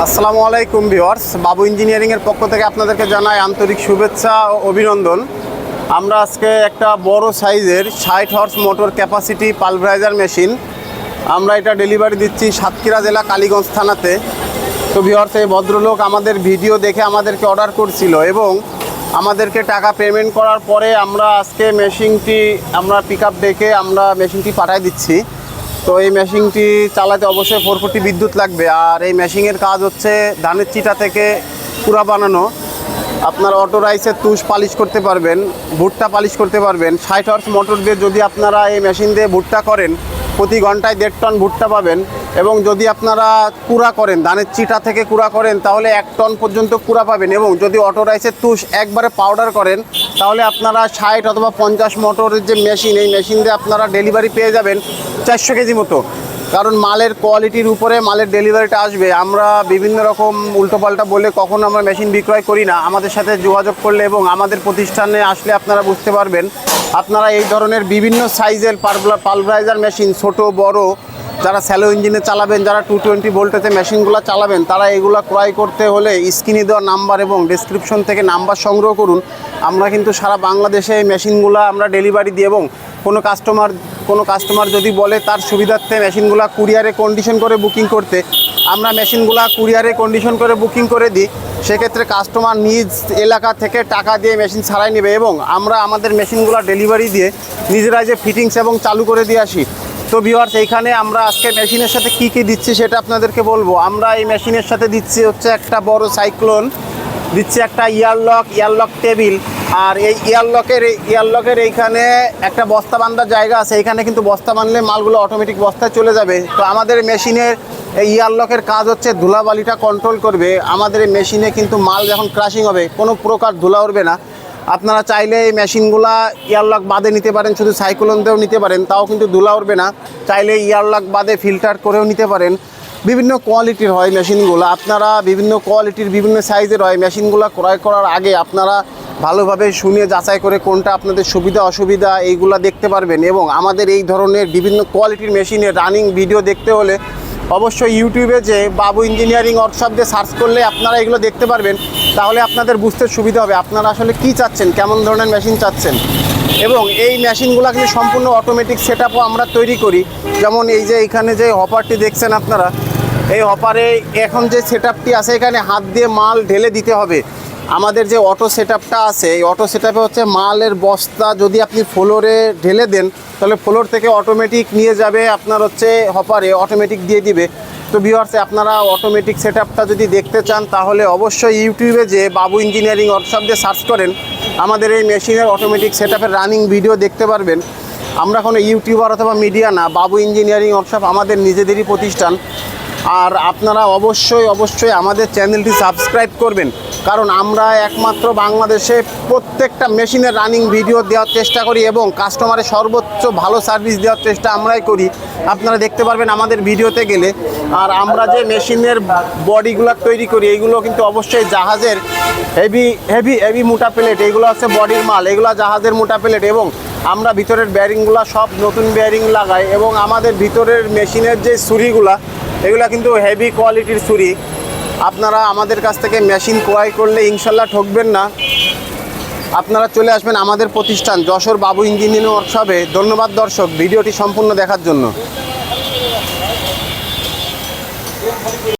আসসালামু আলাইকুম ভিউয়ার্স, বাবু ইঞ্জিনিয়ারিংয়ের পক্ষ থেকে আপনাদেরকে জানাই আন্তরিক শুভেচ্ছা ও অভিনন্দন। আমরা আজকে একটা বড় সাইজের 60 horse motor capacity pulveriser machine আমরা এটা ডেলিভারি দিচ্ছি সাতক্ষীরা জেলা কালীগঞ্জ থানাতে। তো ভিউয়ার্স, এই ভদ্রলোক আমাদের ভিডিও দেখে আমাদেরকে অর্ডার করছিল এবং আমাদেরকে টাকা পেমেন্ট করার পরে আমরা আজকে মেশিনটি পিক আপ ডেকে আমরা মেশিনটি পাঠিয়ে দিচ্ছি। তো এই মেশিনটি চালাতে অবশ্যই 440 বিদ্যুৎ লাগবে। আর এই মেশিনের কাজ হচ্ছে ধানের চিটা থেকে কুড়া বানানো। আপনারা অটো রাইসের তুষ পালিশ করতে পারবেন, ভুট্টা পালিশ করতে পারবেন। 60 হর্স মোটর দিয়ে যদি আপনারা এই মেশিন দিয়ে ভুট্টা করেন, প্রতি ঘন্টায় 1.5 টন ভুট্টা পাবেন। এবং যদি আপনারা কুড়া করেন, ধানের চিটা থেকে কুড়া করেন, তাহলে 1 টন পর্যন্ত কুড়া পাবেন। এবং যদি অটো রাইসের তুষ একবারে পাউডার করেন, তাহলে আপনারা 60 অথবা 50 মোটরের যে মেশিন, এই মেশিন দিয়ে আপনারা ডেলিভারি পেয়ে যাবেন 400 কেজি মতো। কারণ মালের কোয়ালিটির উপরে মালের ডেলিভারিটা আসবে। আমরা বিভিন্ন রকম উল্টোপাল্টা বলে কখনো আমরা মেশিন বিক্রয় করি না। আমাদের সাথে যোগাযোগ করলে এবং আমাদের প্রতিষ্ঠানে আসলে আপনারা বুঝতে পারবেন। আপনারা এই ধরনের বিভিন্ন সাইজের পালভারাইজার মেশিন, ছোট বড়, যারা স্যালো ইঞ্জিনে চালাবেন, যারা 220 ভোল্টেজে মেশিনগুলো চালাবেন, তারা এগুলো ক্রয় করতে হলে স্ক্রিনে দেওয়া নাম্বার এবং ডেসক্রিপশন থেকে নাম্বার সংগ্রহ করুন। আমরা কিন্তু সারা বাংলাদেশে এই মেশিনগুলো আমরা ডেলিভারি দিই। এবং কোনো কাস্টমার যদি বলে তার সুবিধার্থে মেশিনগুলো কুরিয়ারে কন্ডিশন করে বুকিং করতে, আমরা মেশিনগুলো কুরিয়ারে কন্ডিশন করে বুকিং করে দিই। সেক্ষেত্রে কাস্টমার নিজ এলাকা থেকে টাকা দিয়ে মেশিন ছাড়াই নেবে এবং আমরা আমাদের মেশিনগুলো ডেলিভারি দিয়ে নিজেরাই যে ফিটিংস এবং চালু করে দিয়ে আসি। তো ভিউয়ার্স, এইখানে আমরা আজকে মেশিনের সাথে কী কী দিচ্ছি সেটা আপনাদেরকে বলবো। আমরা এই মেশিনের সাথে দিচ্ছি হচ্ছে একটা বড় সাইক্লোন, দিচ্ছি একটা ইয়ারলক টেবিল। আর এই ইয়ারলকের এইখানে একটা বস্তা বাঁধার জায়গা আছে। এইখানে কিন্তু বস্তা বাঁধলে মালগুলো অটোমেটিক বস্তায় চলে যাবে। তো আমাদের মেশিনের এই ইয়ারলকের কাজ হচ্ছে ধুলাবালিটা কন্ট্রোল করবে। আমাদের এই মেশিনে কিন্তু মাল যখন ক্রাশিং হবে কোনো প্রকার ধুলা উঠবে না। আপনারা চাইলে এই মেশিনগুলা ইয়ারলক বাদে নিতে পারেন, শুধু সাইক্লোন দিয়েও নিতে পারেন, তাও কিন্তু ধুলা উঠবে না। চাইলে ইয়ারলক বাদে ফিল্টার করেও নিতে পারেন। বিভিন্ন কোয়ালিটির হয় মেশিনগুলো, আপনারা বিভিন্ন কোয়ালিটির বিভিন্ন সাইজের হয়। মেশিনগুলো ক্রয় করার আগে আপনারা ভালোভাবে শুনে যাচাই করে কোনটা আপনাদের সুবিধা অসুবিধা এইগুলো দেখতে পারবেন। এবং আমাদের এই ধরনের বিভিন্ন কোয়ালিটির মেশিনের রানিং ভিডিও দেখতে হলে অবশ্যই ইউটিউবে যে বাবু ইঞ্জিনিয়ারিং ওয়ার্কশপ দিয়ে সার্চ করলে আপনারা এগুলো দেখতে পারবেন। তাহলে আপনাদের বুঝতে সুবিধা হবে আপনারা আসলে কী চাচ্ছেন, কেমন ধরনের মেশিন চাচ্ছেন। এবং এই মেশিনগুলো কিন্তু সম্পূর্ণ অটোমেটিক সেটআপও আমরা তৈরি করি। যেমন এই যে এইখানে যে হপারটি দেখছেন আপনারা, এই হপারে এখন যে সেটআপটি আছে, এখানে হাত দিয়ে মাল ঢেলে দিতে হবে। আমাদের যে অটো সেটআপটা আছে, এই অটো সেটআপে হচ্ছে মালের বস্তা যদি আপনি ফ্লোরে ঢেলে দেন, তাহলে ফ্লোর থেকে অটোমেটিক নিয়ে যাবে আপনার হচ্ছে হপারে, অটোমেটিক দিয়ে দিবে। তো ভিউয়ার্স, আপনারা অটোমেটিক সেটআপটা যদি দেখতে চান, তাহলে অবশ্যই ইউটিউবে যে বাবু ইঞ্জিনিয়ারিং ওয়ার্কশপ দিয়ে সার্চ করেন, আমাদের এই মেশিনের অটোমেটিক সেটআপের রানিং ভিডিও দেখতে পারবেন। আমরা কোনো ইউটিউবার অথবা মিডিয়া না, বাবু ইঞ্জিনিয়ারিং ওয়ার্কশপ আমাদের নিজেদেরই প্রতিষ্ঠান। আর আপনারা অবশ্যই আমাদের চ্যানেলটি সাবস্ক্রাইব করবেন, কারণ আমরা একমাত্র বাংলাদেশে প্রত্যেকটা মেশিনের রানিং ভিডিও দেওয়ার চেষ্টা করি এবং কাস্টমারের সর্বোচ্চ ভালো সার্ভিস দেওয়ার চেষ্টা আমরাই করি। আপনারা দেখতে পারবেন আমাদের ভিডিওতে গেলে। আর আমরা যে মেশিনের বডিগুলো তৈরি করি, এইগুলো কিন্তু অবশ্যই জাহাজের হেভি মোটা প্লেট, এইগুলো হচ্ছে বডির মাল, এগুলো জাহাজের মোটা প্লেট। এবং আমরা ভিতরের বেয়ারিংগুলো সব নতুন বেয়ারিং লাগাই। এবং আমাদের ভিতরের মেশিনের যে ছুরিগুলা, এগুলো কিন্তু হেভি কোয়ালিটির ছুরি। আপনারা আমাদের কাছ থেকে মেশিন ক্রয় করলে ইনশাল্লাহ ঠকবেন না। আপনারা চলে আসবেন আমাদের প্রতিষ্ঠান যশোর বাবু ইঞ্জিনিয়ারিং ওয়ার্কশপে। ধন্যবাদ দর্শক, ভিডিওটি সম্পূর্ণ দেখার জন্য।